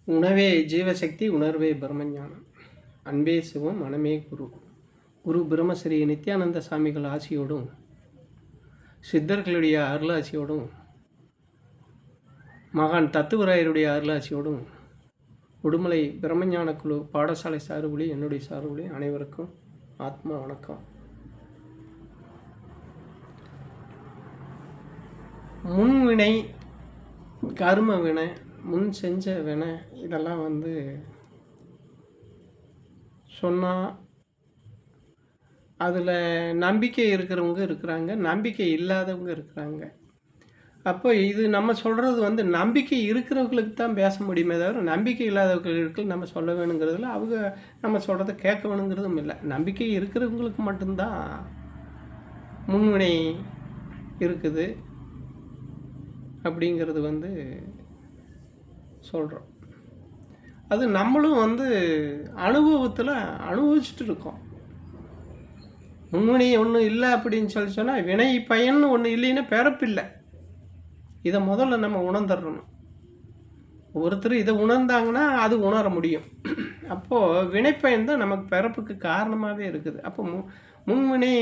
உணவே ஜீவசக்தி, உணர்வே பிரம்மஞானம். அன்பே சிவம், மனமே குரு. குரு பிரம்மஸ்ரீ நித்யானந்த சாமிகள் ஆசியோடும் சித்தர்களுடைய அருளாசியோடும் மகான் தத்துவராயருடைய அருளாசியோடும் உடுமலை பிரம்மஞான குழு பாடசாலை சார்புலி என்னுடைய சார்புலி அனைவருக்கும் ஆத்மா வணக்கம். முன்வினை, கர்ம வினை, முன் செஞ்ச வினை இதெல்லாம் சொன்னால் அதில் நம்பிக்கை இருக்கிறவங்க இருக்கிறாங்க, நம்பிக்கை இல்லாதவங்க இருக்கிறாங்க. அப்போ இது நம்ம சொல்கிறது நம்பிக்கை இருக்கிறவங்களுக்கு தான் பேச முடியுமே தவிர நம்பிக்கை இல்லாதவர்களுக்கு நம்ம சொல்ல வேணுங்கிறதுல அவங்க நம்ம சொல்கிறத கேட்க வேணுங்கிறதும் இல்லை. நம்பிக்கை இருக்கிறவங்களுக்கு மட்டும்தான் முன்வினை இருக்குது அப்படிங்கிறது சொல்கிறோம். அது நம்மளும் அனுபவத்தில் அனுபவிச்சுட்டு இருக்கோம். முன்வினை ஒன்றும் இல்லை அப்படின்னு சொன்னால் வினை பயன்னு ஒன்று இல்லைன்னா பிறப்பில்லை. இதை முதல்ல நம்ம உணர்ந்துடணும். ஒருத்தர் இதை உணர்ந்தாங்கன்னா அது உணர முடியும். அப்போது வினைப்பயன் தான் நமக்கு பிறப்புக்கு காரணமாகவே இருக்குது. அப்போ முன்வினை,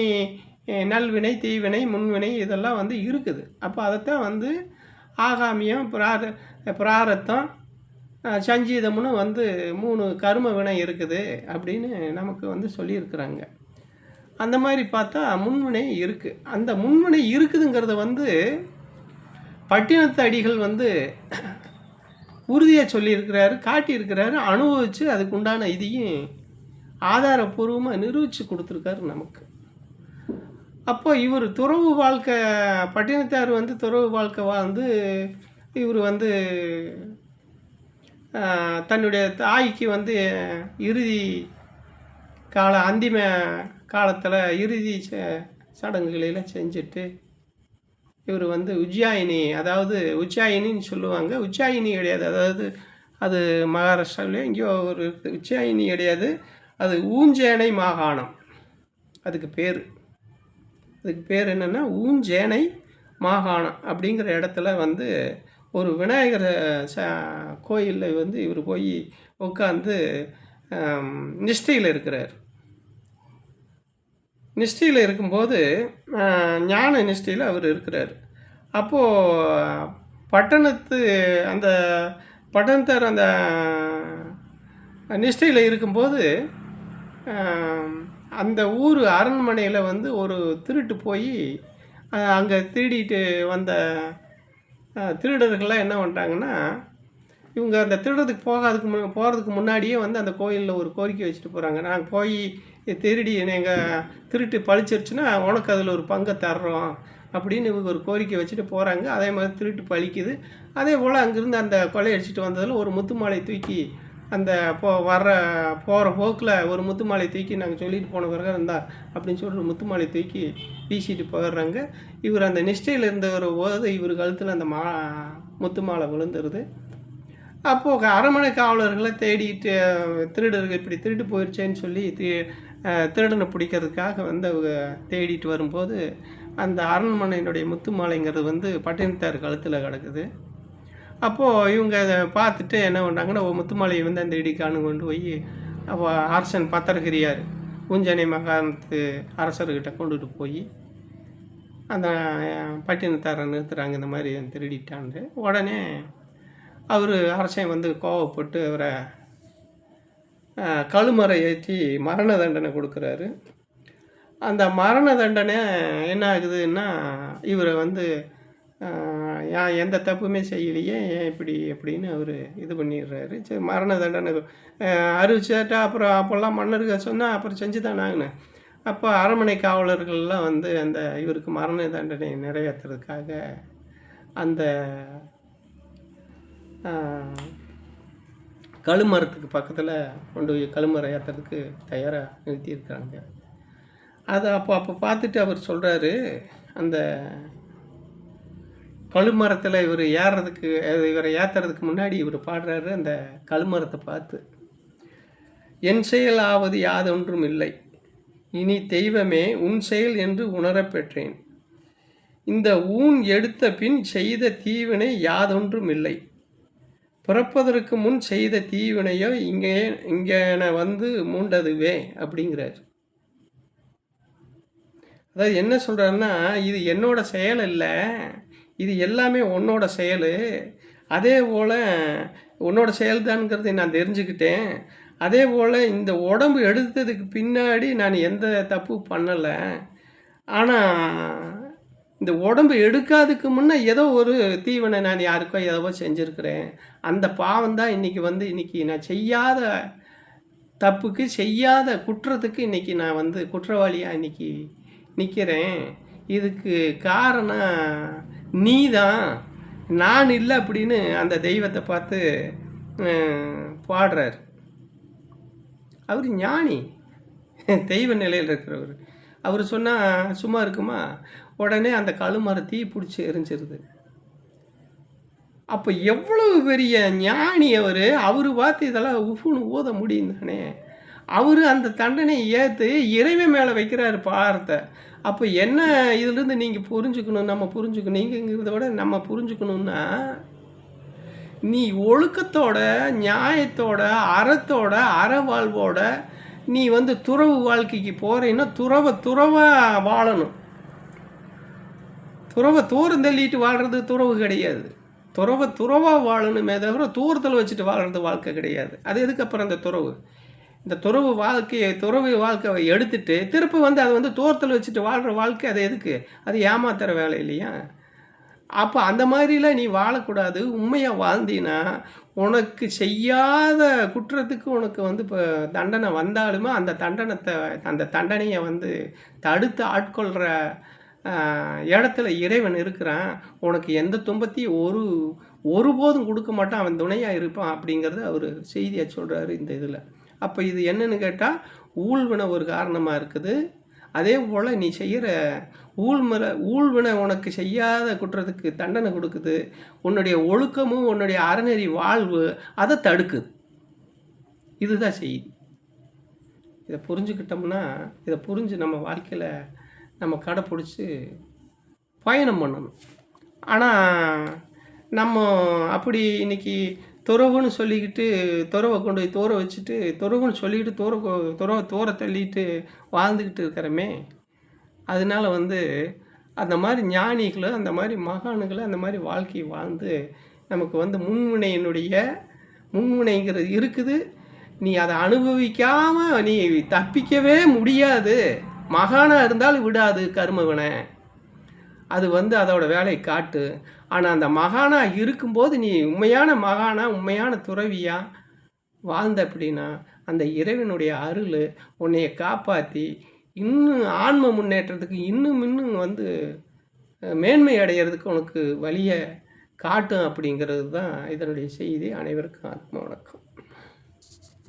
நல்வினை, தீவினை, முன்வினை இதெல்லாம் இருக்குது. அப்போ அதைத்தான் ஆகாமியம், பிராரத்தம், சஞ்சீதம்னு 3 கர்ம வினை இருக்குது அப்படின்னு நமக்கு சொல்லியிருக்கிறாங்க. அந்த மாதிரி பார்த்தா முன்வினை இருக்குது. அந்த முன்வினை இருக்குதுங்கிறத பட்டினத்து அடிகள் உறுதியாக சொல்லியிருக்கிறாரு, காட்டியிருக்கிறாரு, அனுபவித்து அதுக்குண்டான இதையும் ஆதாரபூர்வமாக நிரூபித்து கொடுத்துருக்காரு நமக்கு. அப்போ இவர் துறவு வாழ்க்கை, பட்டினத்தார் துறவு வாழ்க்கை இவர் தன்னுடைய தாய்க்கு இறுதி கால அந்திம காலத்தில் இறுதி சடங்குகளில் செஞ்சுட்டு இவர் உஜ்ஜாயினி, அதாவது உச்சாயினின்னு சொல்லுவாங்க. உச்சாயினி கிடையாது, அதாவது அது மகாராஷ்டிராவிலே எங்கேயோ ஒரு உச்சாயினி கிடையாது, அது ஊஞ்சேனை மாகாணம். அதுக்கு பேர் என்னென்னா ஊஞ்சேனை மாகாணம் அப்படிங்கிற இடத்துல ஒரு விநாயகர் கோயிலில் இவர் போய் உட்காந்து நிஷ்டையில் இருக்கிறார். நிஷ்டையில் இருக்கும்போது ஞான நிஷ்டையில் அவர் இருக்கிறார். அப்போது பட்டணத்தார் அந்த நிஷ்டையில் இருக்கும்போது அந்த ஊர் அரண்மனையில் ஒரு திருட்டு போய் அங்கே திருடிட்டு வந்த திருடர்கள்லாம் என்ன பண்ணிட்டாங்கன்னா, இவங்க அந்த திருடத்துக்கு போகிறதுக்கு முன்னாடியே அந்த கோயிலில் ஒரு கோரிக்கை வச்சுட்டு போகிறாங்க. நாங்கள் போய் திருடி எங்கள் திருட்டு பழிச்சிருச்சுன்னா உனக்கு அதில் ஒரு பங்கை தர்றோம் அப்படின்னு இவங்க ஒரு கோரிக்கை வச்சுட்டு போகிறாங்க. அதே மாதிரி திருட்டு பழிக்குது. அதே போல் அங்கேருந்து அந்த கொள்ளையடிச்சிட்டு வந்ததில் ஒரு முத்து மாலை தூக்கி அந்த போகிற போக்கில் ஒரு முத்து மாலை தூக்கி நாங்கள் சொல்லிட்டு போன பிறகு இருந்தா அப்படின்னு சொல்லிட்டு முத்து மாலை தூக்கி வீசிட்டு போயிடுறாங்க. இவர் அந்த நிஷ்டையில் இருந்தவர் போது இவர் கழுத்தில் அந்த முத்து மாலை விழுந்துருது. அப்போது அரண்மனை காவலர்களை தேடிட்டு திருடர்கள் இப்படி திருட்டு போயிடுச்சேன்னு சொல்லி திருடனை பிடிக்கிறதுக்காக அவங்க தேடிட்டு வரும்போது அந்த அரண்மனையினுடைய முத்து மாலைங்கிறது பட்டினத்தார் கழுத்தில் கிடக்குது. அப்போது இவங்க அதை பார்த்துட்டு என்ன பண்ணுறாங்கன்னா, முத்துமாலையை அந்த இடிக்கானு கொண்டு போய் அப்போ அரசன் பத்திரகிரியார் ஊஞ்சனை மகாணத்து அரசர்கிட்ட கொண்டுட்டு போய் அந்த பட்டினத்தாரை நிறுத்துகிறாங்க. இந்த மாதிரி திருடிட்டான்னு உடனே அவர் அரசன் கோவப்பட்டு அவரை கழுமறை ஏற்றி மரண தண்டனை கொடுக்குறாரு. அந்த மரண தண்டனை என்ன ஆகுதுன்னா, இவரை எந்த தப்புமே செய்யலையே, ஏன் இப்படி அப்படின்னு அவர் இது பண்ணிடுறாரு. சரி, மரண தண்டனை அறிவிச்சாட்டா அப்போல்லாம் மன்னர்கள் சொன்னால் அப்புறம் செஞ்சு தானே ஆகணும். அப்போ அரண்மனை காவலர்கள்லாம் அந்த இவருக்கு மரண தண்டனை நிறைவேற்றுறதுக்காக அந்த கழுமரத்துக்கு பக்கத்தில் கொண்டு போய் கழுமறை ஏற்றுறதுக்கு தயாராக நிறுத்தியிருக்காங்க. அதை அப்போ பார்த்துட்டு அவர் சொல்கிறாரு, அந்த கழுமரத்தில் இவரை ஏற்றுறதுக்கு முன்னாடி இவர் பாடுறாரு அந்த கழுமரத்தை பார்த்து, என் செயல் ஆவது யாதொன்றும் இல்லை, இனி தெய்வமே உன் செயல் என்று உணரப் பெற்றேன். இந்த ஊன் எடுத்த பின் செய்த தீவினை யாதொன்றும் இல்லை, பிறப்பதற்கு முன் செய்த தீவினையோ இங்கே வந்து மூண்டதுவே அப்படிங்கிறார். அதாவது என்ன சொல்கிறாருன்னா, இது என்னோட செயல் இல்லை, இது எல்லாமே உன்னோட செயல். அதே போல் உன்னோட செயல்தான்ங்கிறதை நான் தெரிஞ்சுக்கிட்டேன். அதே போல் இந்த உடம்பு எடுத்ததுக்கு பின்னாடி நான் எந்த தப்பு பண்ணலை. ஆனால் இந்த உடம்பு எடுக்காதுக்கு முன்னே ஏதோ ஒரு தீவனை நான் யாருக்கோ ஏதோ செஞ்சுருக்கிறேன். அந்த பாவம் தான் இன்றைக்கி நான் செய்யாத தப்புக்கு, செய்யாத குற்றத்துக்கு இன்றைக்கி நான் வந்து குற்றவாளியாக இன்றைக்கி நிற்கிறேன். இதுக்கு காரணம் நீ தான், நான் இல்லை அப்படின்னு அந்த தெய்வத்தை பார்த்து பாடுறார். அவர் ஞானி, தெய்வ நிலையில் இருக்கிறவர். அவர் சொன்னால் சும்மா இருக்குமா? உடனே அந்த கழுமரம் தீ பிடிச்சி எரிஞ்சிருது. அப்போ எவ்வளவு பெரிய ஞானி அவர் பார்த்து இதெல்லாம் உஃப்னு ஊத முடியும் தானே. அவர் அந்த தண்டனை ஏற்று இறைவன் மேலே வைக்கிறாரு பாரத்தை. அப்போ என்ன இதுலேருந்து நீங்கள் புரிஞ்சுக்கணும், நம்ம புரிஞ்சுக்கணும், நீங்கிறத விட நம்ம புரிஞ்சுக்கணுன்னா, நீ ஒழுக்கத்தோட, நியாயத்தோட, அறத்தோட, அறவாழ்வோட நீ வந்து துறவு வாழ்க்கைக்கு போகிறீன்னா துறவாக வாழணும். துறவை தூரம் தள்ளிட்டு வாழ்கிறது துறவு கிடையாது. துறவாக வாழணுமே தவிர தூரத்தில் வச்சுட்டு வாழ்கிறது வாழ்க்கை கிடையாது. அது எதுக்கப்புறம் இந்த துறவு வாழ்க்கையை எடுத்துட்டு திருப்பி வந்து அதை வந்து தூரத்தில் வச்சுட்டு வாழ்கிற வாழ்க்கை அது எதுக்கு? அது ஏமாத்துற வேலை இல்லையா? அப்போ அந்த மாதிரிலாம் நீ வாழக்கூடாது. உண்மையாக வாழ்ந்தீன்னா உனக்கு செய்யாத குற்றத்துக்கு உனக்கு வந்து இப்போ தண்டனை வந்தாலுமே அந்த தண்டனையை வந்து தடுத்து ஆட்கொள்கிற இடத்துல இறைவன் இருக்கிறான். உனக்கு எந்த துன்பத்தையும் ஒருபோதும் கொடுக்க மாட்டான், அவன் துணையாக இருப்பான் அப்படிங்கிறது அவர் செய்தியாக சொல்கிறாரு இந்த இதில். அப்போ இது என்னன்னு கேட்டால், ஊழ்வினை ஒரு காரணமாக இருக்குது. அதே போல் நீ செய்கிற ஊழ்வினை உனக்கு செய்யாத குற்றத்துக்கு தண்டனை கொடுக்குது. உன்னுடைய ஒழுக்கமும் உன்னுடைய அறநெறி வாழ்வு அதை தடுக்குது. இதுதான் செய்தி. இதை புரிஞ்சுக்கிட்டோம்னா, இதை புரிஞ்சு நம்ம வாழ்க்கையில் நம்ம கடைப்பிடிச்சி பயணம் பண்ணணும். ஆனால் நம்ம அப்படி இன்றைக்கி துறவுன்னு சொல்லிக்கிட்டு துறவை கொண்டு போய் தூர வச்சுட்டு துறவுன்னு சொல்லிக்கிட்டு தூர தள்ளிட்டு வாழ்ந்துக்கிட்டு இருக்கிறோமே. அதனால் வந்து அந்த மாதிரி ஞானிகளை, அந்த மாதிரி மகான்களை, அந்த மாதிரி வாழ்க்கையை வாழ்ந்து நமக்கு வந்து முன்வினைங்கிறது இருக்குது. நீ அதை அனுபவிக்காமல் நீ தப்பிக்கவே முடியாது. மகானாக இருந்தாலும் விடாது கர்மவினை. அது வந்து அதோட வேலையை காட்டு. ஆனால் அந்த மகானாக இருக்கும்போது நீ உண்மையான மகானா, உண்மையான துறவியாக வாழ்ந்த அப்படின்னா அந்த இறைவனுடைய அருள் உன்னைய காப்பாற்றி இன்னும் ஆன்ம முன்னேற்றத்துக்கு இன்னும் வந்து மேன்மை அடைகிறதுக்கு உனக்கு வழியை காட்டும் அப்படிங்கிறது தான் இதனுடைய செய்தி. அனைவருக்கும் ஆத்ம வணக்கம்.